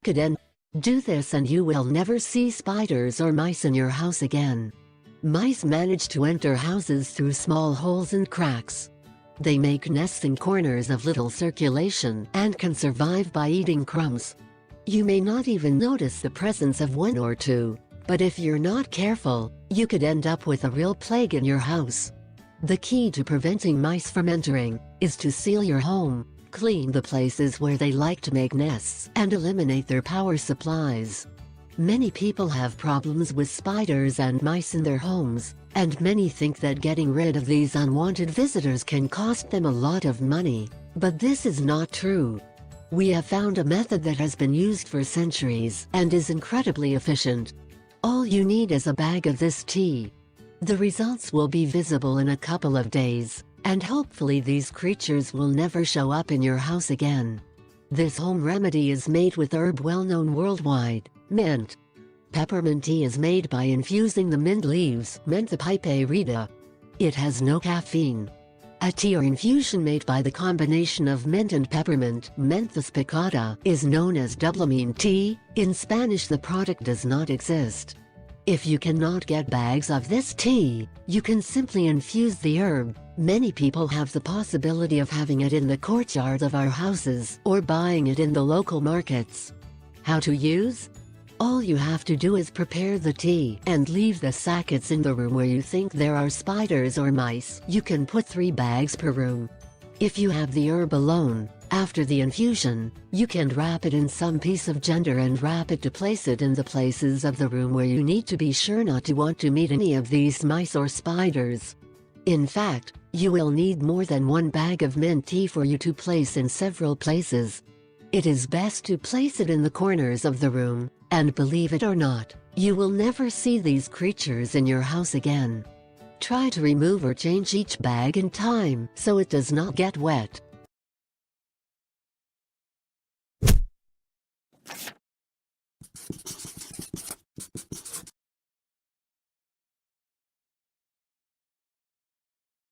Could do this and you will never see spiders or mice in your house again. Mice manage to enter houses through small holes and cracks. They make nests in corners of little circulation and can survive by eating crumbs. You may not even notice the presence of one or two, but if you're not careful, you could end up with a real plague in your house. The key to preventing mice from entering is to seal your home, clean the places where they like to make nests, and eliminate their power supplies. Many people have problems with spiders and mice in their homes, and many think that getting rid of these unwanted visitors can cost them a lot of money, but this is not true. We have found a method that has been used for centuries and is incredibly efficient. All you need is a bag of this tea. The results will be visible in a couple of days, and hopefully these creatures will never show up in your house again. This home remedy is made with herb well known worldwide, mint. Peppermint tea is made by infusing the mint leaves, Mentha piperita. It has no caffeine. A tea or infusion made by the combination of mint and peppermint, Mentha spicata, is known as dublamine tea. In Spanish the product does not exist. If you cannot get bags of this tea, you can simply infuse the herb. Many people have the possibility of having it in the courtyard of our houses or buying it in the local markets. How to use? All you have to do is prepare the tea and leave the sackets in the room where you think there are spiders or mice. You can put 3 bags per room. If you have the herb alone, after the infusion, you can wrap it in some piece of ginger and wrap it to place it in the places of the room where you need to be sure not to want to meet any of these mice or spiders. In fact, you will need more than 1 bag of mint tea for you to place in several places. It is best to place it in the corners of the room, and believe it or not, you will never see these creatures in your house again. Try to remove or change each bag in time so it does not get wet.